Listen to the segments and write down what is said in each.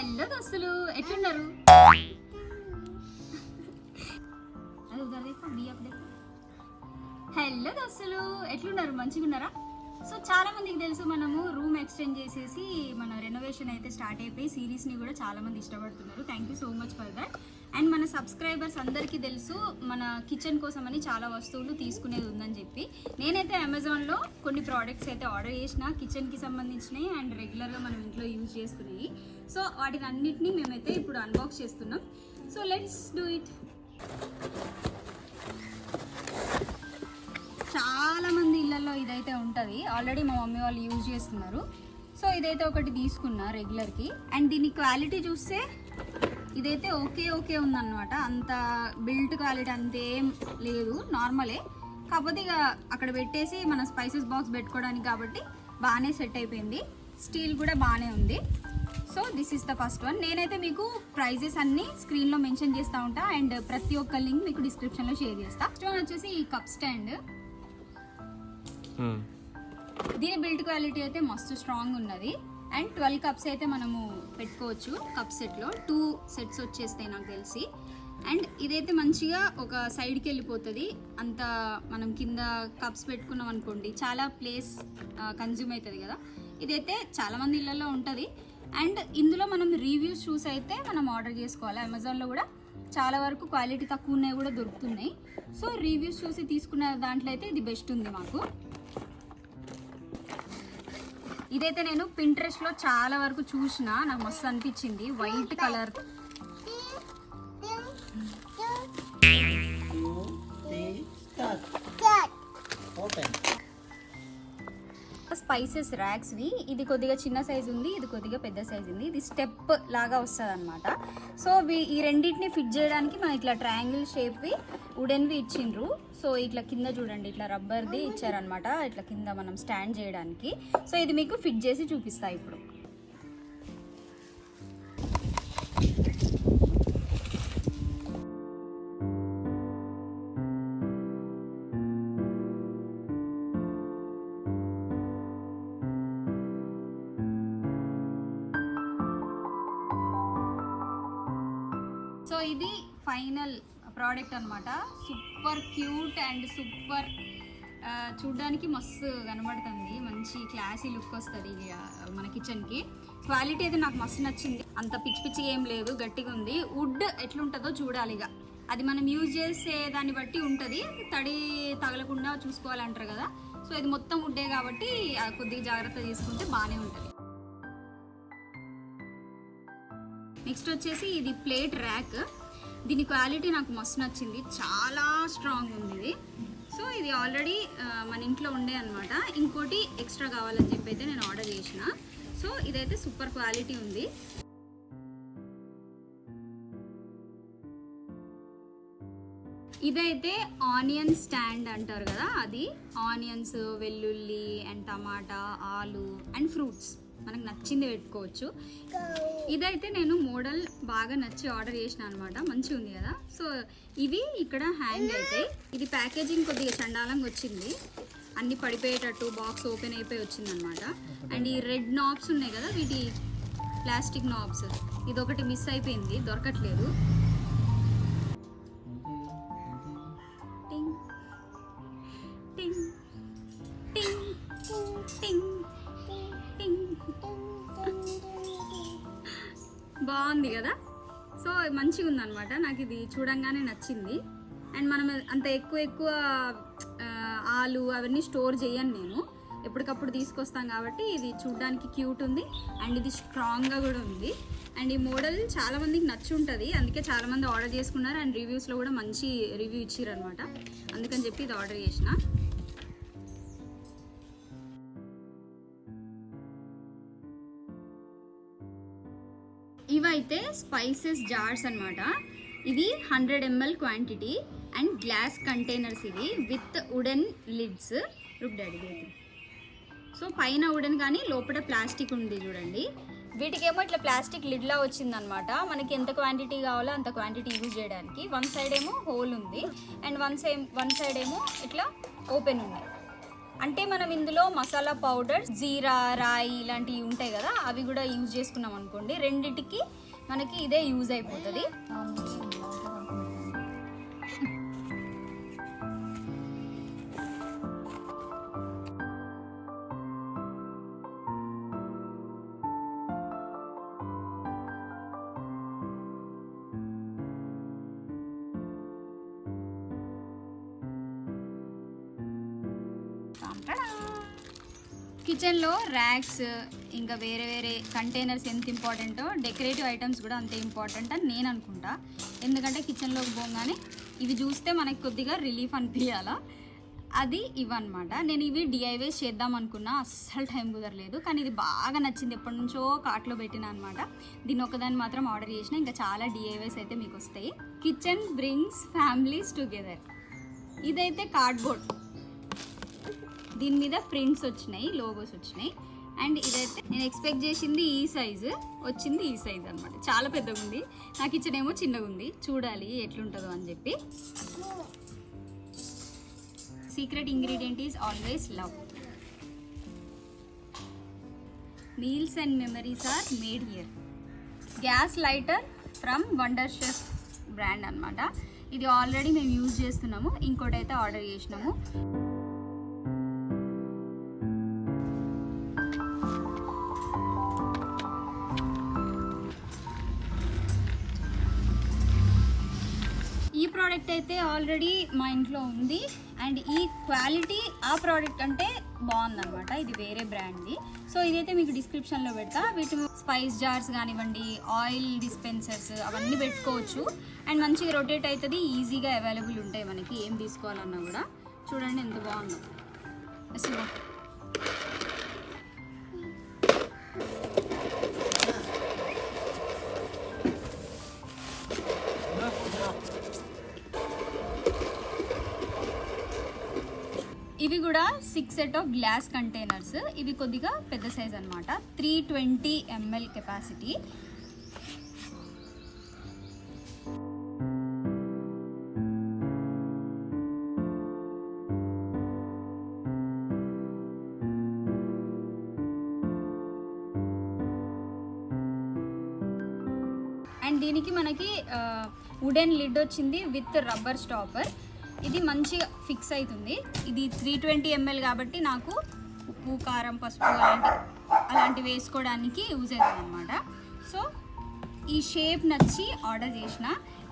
Hello దోస్తులు ఎట్లున్నారు? Hello దోస్తులు ఎట్లున్నారు? మంచిగా ఉన్నారా? సో చాలా మందికి తెలుసు మనము రూమ్ ఎక్స్చేంజ్ చేసేసి మన రెనోవేషన్ అయితే స్టార్ట్ అయిపోయి సిరీస్ని కూడా చాలా మంది ఇష్టపడుతున్నారు. Thank you so much for that. And మన సబ్స్క్రైబర్స్ అందరికీ తెలుసు మన కిచెన్ కోసం అని చాలా వస్తువులు తీసుకునేది ఉందని చెప్పి నేనైతే అమెజాన్లో కొన్ని ప్రోడక్ట్స్ అయితే ఆర్డర్ చేసిన, కిచెన్కి సంబంధించినవి అండ్ రెగ్యులర్గా మనం ఇంట్లో యూజ్ చేసుకునేవి. సో వాటిని అన్నిటినీ మేమైతే ఇప్పుడు అన్బాక్స్ చేస్తున్నాం. So let's do it. చాలా మంది ఇళ్ళల్లో ఇదైతే ఉంటుంది, ఆల్రెడీ మా మమ్మీ వాళ్ళు యూజ్ చేస్తున్నారు. సో ఇదైతే ఒకటి తీసుకున్నా రెగ్యులర్కి. అండ్ దీని క్వాలిటీ చూస్తే ఇదైతే ఓకే ఉందన్నమాట. అంత బిల్ట్ క్వాలిటీ అంతేం లేదు, నార్మలే. కాకపోతే ఇక అక్కడ పెట్టేసి మన స్పైసెస్ బాక్స్ పెట్టుకోవడానికి కాబట్టి బాగానే సెట్ అయిపోయింది. స్టీల్ కూడా బాగానే ఉంది. So this is the first one. నేనైతే మీకు ప్రైజెస్ అన్ని స్క్రీన్లో మెన్షన్ చేస్తూ ఉంటా అండ్ ప్రతి ఒక్క లింక్ మీకు డిస్క్రిప్షన్లో షేర్ చేస్తా. ఫస్ట్ వన్ వచ్చేసి ఈ కప్ స్టాండ్. దీని బిల్డ్ క్వాలిటీ అయితే మస్తు స్ట్రాంగ్ ఉన్నది. అండ్ 12 కప్స్ అయితే మనము పెట్టుకోవచ్చు. కప్ సెట్లో 2 సెట్స్ వచ్చేస్తాయి నాకు తెలిసి. అండ్ ఇదైతే మంచిగా ఒక సైడ్కి వెళ్ళిపోతుంది. అంత మనం కింద కప్స్ పెట్టుకున్నాం అనుకోండి చాలా ప్లేస్ కన్జ్యూమ్ అవుతుంది కదా. ఇదైతే చాలామంది ఇళ్ళల్లో ఉంటుంది. అండ్ ఇందులో మనం రివ్యూస్ చూసి అయితే మనం ఆర్డర్ చేసుకోవాలి. అమెజాన్లో కూడా చాలా వరకు క్వాలిటీ తక్కువ ఉన్నాయి కూడా దొరుకుతున్నాయి. సో రివ్యూస్ చూసి తీసుకున్న దాంట్లో అయితే ఇది బెస్ట్ ఉంది మాకు. ఇదైతే నేను పింట్రెస్ట్లో చాలా వరకు చూసిన, నాకు మస్తు అనిపించింది. వైట్ కలర్ స్పైసెస్ ర్యాక్స్వి. ఇది కొద్దిగా చిన్న సైజు ఉంది, ఇది కొద్దిగా పెద్ద సైజు ఉంది. ఇది స్టెప్ లాగా వస్తుంది అనమాట. సో ఈ రెండింటిని ఫిట్ చేయడానికి మనం ఇట్లా ట్రయాంగిల్ షేప్వి వుడెన్వి ఇచ్చిండ్రు. సో ఇట్లా కింద చూడండి, ఇట్లా రబ్బర్ది ఇచ్చారనమాట, ఇట్లా కింద మనం స్టాండ్ చేయడానికి. సో ఇది మీకు ఫిట్ చేసి చూపిస్తా ఇప్పుడు. సో ఇది ఫైనల్ ప్రోడక్ట్ అనమాట. సూపర్ క్యూట్ అండ్ సూపర్ చూడ్డానికి మస్తు కనబడుతుంది. మంచి క్లాసీ లుక్ వస్తుంది మన కిచెన్కి. క్వాలిటీ అయితే నాకు మస్తు నచ్చింది. అంత పిచ్చి ఏం లేదు, గట్టిగా ఉంది. వుడ్ ఎట్లుంటుందో చూడాలి, ఇక అది మనం యూజ్ చేసే దాన్ని బట్టి ఉంటుంది. తడి తగలకుండా చూసుకోవాలంటారు కదా. సో ఇది మొత్తం వుడ్డే కాబట్టి కొద్దిగా జాగ్రత్త తీసుకుంటే బాగానే ఉంటుంది. నెక్స్ట్ వచ్చేసి ఇది ప్లేట్ ర్యాక్. దీని క్వాలిటీ నాకు మస్తు నచ్చింది, చాలా స్ట్రాంగ్ ఉంది ఇది. సో ఇది ఆల్రెడీ మన ఇంట్లో ఉండే అనమాట. ఇంకోటి ఎక్స్ట్రా కావాలని చెప్పి అయితే నేను ఆర్డర్ చేసిన. సో ఇదైతే సూపర్ క్వాలిటీ ఉంది. ఇదైతే ఆనియన్ స్టాండ్ అంటారు కదా, అది ఆనియన్స్, వెల్లుల్లి అండ్ టమాటా, ఆలు అండ్ ఫ్రూట్స్ మనకు నచ్చింది పెట్టుకోవచ్చు. ఇదైతే నేను మోడల్ బాగా నచ్చి ఆర్డర్ చేసిన అనమాట. మంచిగా ఉంది కదా. సో ఇవి ఇక్కడ హ్యాంగ్ అవుతాయి. ఇది ప్యాకేజింగ్ కొద్దిగా చండాలంగా వచ్చింది, అన్ని పడిపోయేటట్టు బాక్స్ ఓపెన్ అయిపోయి వచ్చింది అనమాట. అండ్ ఈ రెడ్ నాబ్స్ ఉన్నాయి కదా, వీటి ప్లాస్టిక్ నాబ్స్, ఇదొకటి మిస్ అయిపోయింది, దొరకట్లేదు. టింగ్ టింగ్ టింగ్ టింగ్ బాగుంది కదా. సో మంచిగా ఉందన్నమాట, నాకు ఇది చూడంగానే నచ్చింది. అండ్ మనం అంత ఎక్కువ ఆలు అవన్నీ స్టోర్ చేయను నేను, ఎప్పటికప్పుడు తీసుకొస్తాం కాబట్టి ఇది చూడడానికి క్యూట్ ఉంది అండ్ ఇది స్ట్రాంగ్గా కూడా ఉంది. అండ్ ఈ మోడల్ చాలామందికి నచ్చి ఉంటుంది, అందుకే చాలామంది ఆర్డర్ చేసుకున్నారు. అండ్ రివ్యూస్లో కూడా మంచి రివ్యూ ఇచ్చిరనమాట, అందుకని చెప్పి ఇది ఆర్డర్ చేసిన. ఇవైతే స్పైసెస్ జార్స్ అనమాట. ఇది 100 ml quantity and glass containers ఇవి విత్ వుడెన్ లిడ్స్. రుక్ డాడీ. సో పైన వుడెన్ కానీ లోపల ప్లాస్టిక్ ఉంది చూడండి. వీటికేమో ఇట్లా ప్లాస్టిక్ లిడ్లా వచ్చిందనమాట. మనకి ఎంత క్వాంటిటీ కావాలో అంత క్వాంటిటీ యూజ్ చేయడానికి. వన్ సైడ్ ఏమో హోల్ ఉంది అండ్ వన్ సైడ్ ఏమో ఇట్లా ఓపెన్ ఉంది. అంటే మనం ఇందులో మసాలా పౌడర్, జీరా, రాయి ఇలాంటివి ఉంటాయి కదా, అవి కూడా యూజ్ చేసుకున్నాం అనుకోండి, రెండిటికి మనకి ఇదే యూజ్ అయిపోతుంది. కిచెన్లో ర్యాక్స్ ఇంకా వేరే వేరే కంటైనర్స్ ఎంత ఇంపార్టెంటో డెకరేటివ్ ఐటమ్స్ కూడా అంతే ఇంపార్టెంట్ అని నేను అనుకుంటా. ఎందుకంటే కిచెన్లోకి పోగానే ఇవి చూస్తే మనకి కొద్దిగా రిలీఫ్ అనిపించాలా, అది ఇవన్నమాట. నేను ఇవి డిఐవైస్ చేద్దాం అనుకున్నా, అస్సలు టైం కుదరలేదు. కానీ ఇది బాగా నచ్చింది, ఎప్పటి నుంచో కార్ట్లో పెట్టినా అనమాట. దీని ఒకదాన్ని మాత్రం ఆర్డర్ చేసిన, ఇంకా చాలా డిఐవైస్ అయితే మీకు వస్తాయి. Kitchen brings families together. ఇదైతే కార్డ్బోర్డ్, దీని మీద ప్రింట్స్ వచ్చినాయి, లోగోస్ వచ్చినాయి. అండ్ ఇదైతే నేను ఎక్స్పెక్ట్ చేసింది ఈ సైజు, వచ్చింది ఈ సైజ్ అనమాట. చాలా పెద్దగా ఉంది, నా కిచెన్ ఏమో చిన్నగా ఉంది. చూడాలి ఎట్లుంటుందో అని చెప్పి. Secret ingredient is always love. Meals and memories are made here. Gas lighter from Wonderchef brand అనమాట. ఇది ఆల్రెడీ మేము యూజ్ చేస్తున్నాము, ఇంకోటి అయితే ఆర్డర్ చేసినాము. ఈ ప్రోడక్ట్ అయితే ఆల్రెడీ మా ఇంట్లో ఉంది. అండ్ ఈ క్వాలిటీ ఆ ప్రోడక్ట్ అంటే బాగుందన్నమాట. ఇది వేరే బ్రాండ్ది. సో ఇదైతే మీకు డిస్క్రిప్షన్లో పెడతా. వీటి స్పైస్ జార్స్ కానివ్వండి, ఆయిల్ డిస్పెన్సర్స్ అవన్నీ పెట్టుకోవచ్చు. అండ్ మంచిగా రొటేట్ అవుతుంది, ఈజీగా అవైలబుల్ ఉంటాయి మనకి ఏం తీసుకోవాలన్నా కూడా. చూడండి ఎంత బాగుందో అసలు. ఇవి కూడా 6 సెట్ ఆఫ్ గ్లాస్ కంటైనర్స్. ఇవి కొద్దిగా పెద్ద సైజ్ అనమాట, 320 ml కెపాసిటీ. అండ్ దీనికి మనకి వుడెన్ లిడ్ వచ్చింది విత్ రబ్బర్ స్టాపర్. ఇది మంచిగా ఫిక్స్ అవుతుంది. ఇది 320 ml కాబట్టి నాకు ఉప్పు, కారం, పసుపు అలాంటివి వేసుకోవడానికి యూజ్ అవుతుంది అనమాట. సో ఈ షేప్ నచ్చి ఆర్డర్ చేసిన.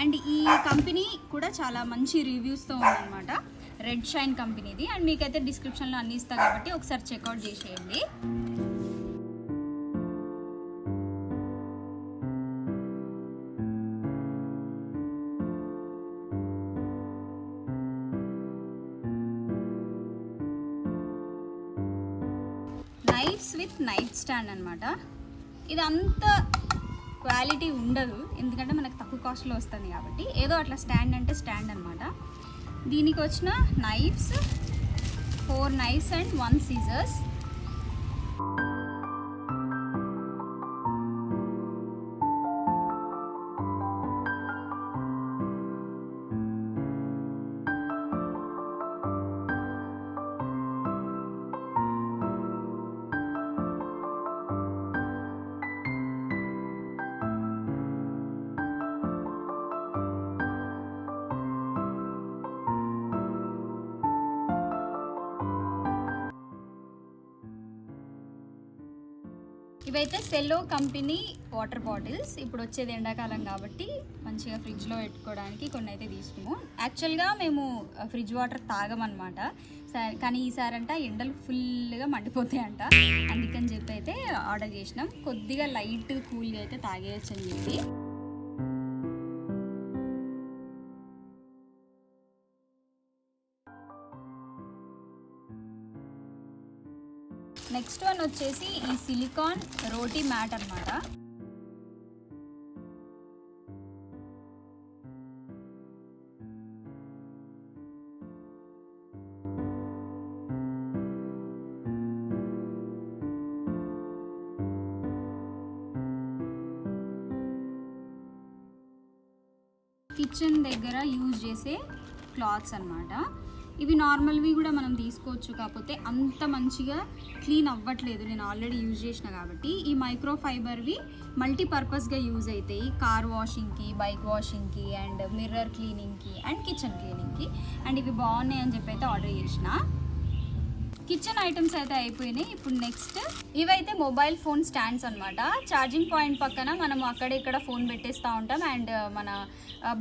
అండ్ ఈ కంపెనీ కూడా చాలా మంచి రివ్యూస్తో ఉందన్నమాట, రెడ్ షైన్ కంపెనీది. అండ్ మీకైతే డిస్క్రిప్షన్లో అన్ని ఇస్తా కాబట్టి ఒకసారి చెక్అవుట్ చేసేయండి. నైఫ్స్ విత్ నైఫ్ స్టాండ్ అనమాట. ఇది అంత క్వాలిటీ ఉండదు, ఎందుకంటే మనకు తక్కువ కాస్ట్లో వస్తుంది కాబట్టి. ఏదో అట్లా స్టాండ్ అంటే స్టాండ్ అనమాట. దీనికి వచ్చిన నైఫ్స్ 4 నైఫ్స్ అండ్ 1 సీజర్స్. ఇవైతే సెల్లో కంపెనీ వాటర్ బాటిల్స్. ఇప్పుడు వచ్చేది ఎండాకాలం కాబట్టి మంచిగా ఫ్రిడ్జ్లో పెట్టుకోవడానికి కొన్ని అయితే తీసుకున్నాము. యాక్చువల్గా మేము ఫ్రిడ్జ్ వాటర్ తాగమన్నమాట, కానీ ఈసారంట ఎండలు ఫుల్గా మండిపోతాయంట, అందుకని చెప్పి అయితే ఆర్డర్ చేసినాం. కొద్దిగా లైట్ కూల్గా అయితే తాగేయచ్చు అని చెప్పి. నెక్స్ట్ వన్ వచ్చేసి ఈ సిలికాన్ రోటీ మ్యాట్ అన్నమాట. కిచెన్ దగ్గర యూజ్ చేసే క్లాత్స్ అన్నమాట. ఇవి నార్మల్వి కూడా మనం తీసుకోవచ్చు, కాకపోతే అంత మంచిగా క్లీన్ అవ్వట్లేదు. నేను ఆల్రెడీ యూజ్ చేసిన కాబట్టి. ఈ మైక్రో ఫైబర్వి మల్టీపర్పస్గా యూజ్ అవుతాయి, కార్ వాషింగ్కి, బైక్ వాషింగ్కి, అండ్ మిర్రర్ క్లీనింగ్కి, అండ్ కిచెన్ క్లీనింగ్కి. అండ్ ఇవి బాగున్నాయి అని చెప్పి అయితే ఆర్డర్ చేసిన. కిచెన్ ఐటమ్స్ అయితే అయిపోయినాయి. ఇప్పుడు నెక్స్ట్ ఇవైతే మొబైల్ ఫోన్ స్టాండ్స్ అనమాట. ఛార్జింగ్ పాయింట్ పక్కన మనం అక్కడ ఇక్కడ ఫోన్ పెట్టేస్తూ ఉంటాం. అండ్ మన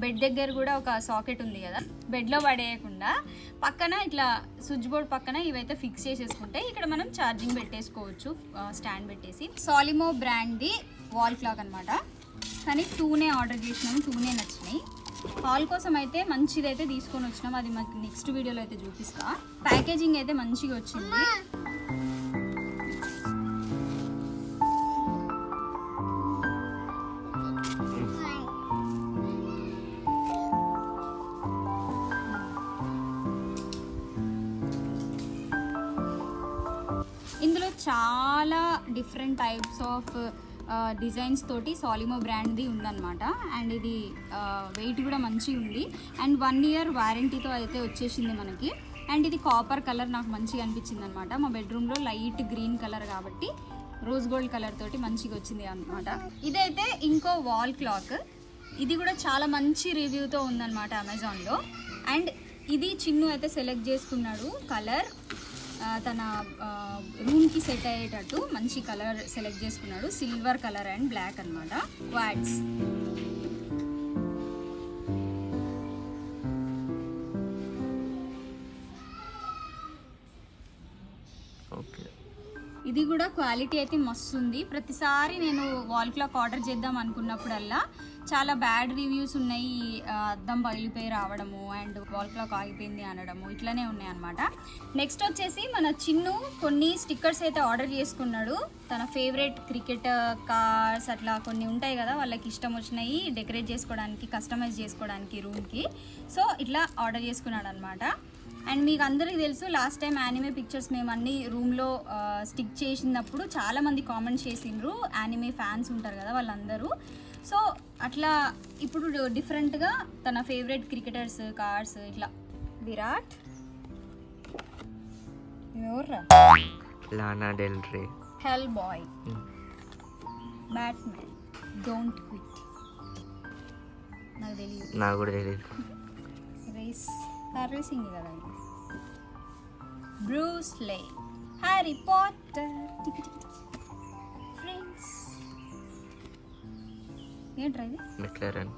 బెడ్ దగ్గర కూడా ఒక సాకెట్ ఉంది కదా, బెడ్లో పడేయకుండా పక్కన ఇట్లా స్విచ్ బోర్డ్ పక్కన ఇవైతే ఫిక్స్ చేసేసుకుంటే ఇక్కడ మనం ఛార్జింగ్ పెట్టేసుకోవచ్చు స్టాండ్ పెట్టేసి. సాలిమో బ్రాండ్ది వాల్ క్లాక్ అనమాట. కానీ 2నే ఆర్డర్ చేసినాము, 2నే నచ్చినాయి. హాల్ కోసం అయితే మంచిది అయితే తీసుకొని వచ్చినాం, అది మాకు నెక్స్ట్ వీడియోలో అయితే చూపిస్తా. ప్యాకేజింగ్ అయితే మంచిగా వచ్చింది. ఇందులో చాలా డిఫరెంట్ టైప్స్ ఆఫ్ డిజైన్స్ తోటి సాలిమో బ్రాండ్ది ఉందన్నమాట. అండ్ ఇది వెయిట్ కూడా మంచిగా ఉంది. అండ్ 1 year వారంటీతో అయితే వచ్చేసింది మనకి. అండ్ ఇది కాపర్ కలర్ నాకు మంచిగా అనిపించింది అనమాట. మా బెడ్రూమ్లో లైట్ గ్రీన్ కలర్ కాబట్టి రోజ్ గోల్డ్ కలర్ తోటి మంచిగా వచ్చింది అనమాట. ఇదైతే ఇంకో వాల్ క్లాక్. ఇది కూడా చాలా మంచి రివ్యూతో ఉందన్నమాట అమెజాన్లో. అండ్ ఇది చిన్ను అయితే సెలెక్ట్ చేసుకున్నాడు కలర్, తన రూమ్కి సెట్ అయ్యేటట్టు మంచి కలర్ సెలెక్ట్ చేసుకున్నాడు. సిల్వర్ కలర్ అండ్ బ్లాక్ అనమాట. క్వాడ్స్ ఇది కూడా క్వాలిటీ అయితే మస్తు ఉంది. ప్రతిసారి నేను వాల్ క్లాక్ ఆర్డర్ చేద్దాం అనుకున్నప్పుడల్లా చాలా బ్యాడ్ రివ్యూస్ ఉన్నాయి. అద్దం పగిలిపోయి రావడము అండ్ వాల్ క్లాక్ ఆగిపోయింది అనడము ఇట్లానే ఉన్నాయి అనమాట. నెక్స్ట్ వచ్చేసి మన చిన్ను కొన్ని స్టిక్కర్స్ అయితే ఆర్డర్ చేసుకున్నాడు. తన ఫేవరెట్ క్రికెట్ కార్స్ అట్లా కొన్ని ఉంటాయి కదా, వాళ్ళకి ఇష్టం వచ్చినాయి డెకరేట్ చేసుకోవడానికి, కస్టమైజ్ చేసుకోవడానికి రూమ్కి. సో ఇట్లా ఆర్డర్ చేసుకున్నాడు అనమాట. అండ్ మీకు అందరికీ తెలుసు, లాస్ట్ టైం యానిమే పిక్చర్స్ మేము అన్ని రూమ్లో స్టిక్ చేసినప్పుడు చాలామంది కామెంట్స్ చేసిండ్రు. యానిమే ఫ్యాన్స్ ఉంటారు కదా వాళ్ళందరూ. సో అట్లా ఇప్పుడు డిఫరెంట్గా తన ఫేవరెట్ క్రికెటర్స్ కార్డ్స్ ఇట్లా విరాట్, ఎవర్రా, Lana Del Rey, Hellboy, Batman, don't quit, నాకు తెలియదు, నాకు కూడా తెలియదు, రేస్ కార్ రేసింగ్ కదా, Bruce Lee, Harry Potter, Friends, ఏంట్రా ఇది, మెక్లరెన్,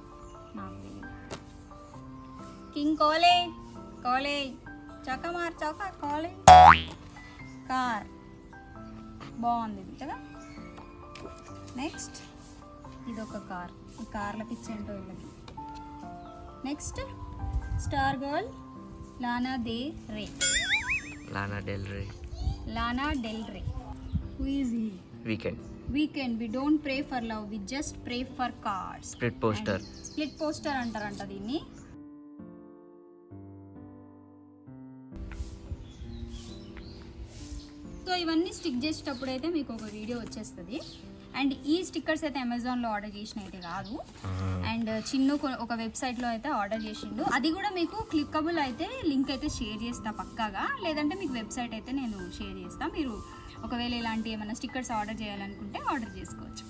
కింగ్ కోలే, కోలే చౌక మార్ చౌక కోలే, కార్ బాగుంది ఇది కదా. నెక్స్ట్ ఇది ఒక కార్, ఈ కార్ల పిచ్చి ఏంటో వీళ్ళకి. Next star girl Lana Del Rey, Lana Del Rey, Lana Del Rey. Who is he? Weeknd. Weeknd. We don't pray for love, we just pray for cars. Split poster. Split poster అంటారంట దీన్ని. So ఇవన్నీ stick చేసేటప్పుడు అయితే మీకు ఒక video వచ్చేస్తుంది. And ఈ stickers అయితే అమెజాన్లో ఆర్డర్ చేసిన అయితే కాదు. అండ్ చిన్ను ఒక వెబ్సైట్లో అయితే ఆర్డర్ చేసిండు. అది కూడా మీకు క్లిక్కబుల్ అయితే లింక్ అయితే షేర్ చేస్తా పక్కాగా, లేదంటే మీకు వెబ్సైట్ అయితే నేను షేర్ చేస్తాను. మీరు ఒకవేళ ఇలాంటి ఏమైనా స్టిక్కర్స్ ఆర్డర్ చేయాలనుకుంటే ఆర్డర్ చేసుకోవచ్చు.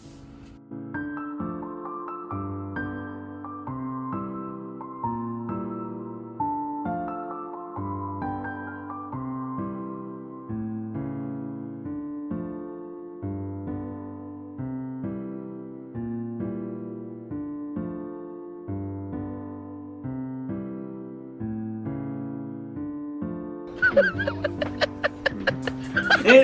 Eh,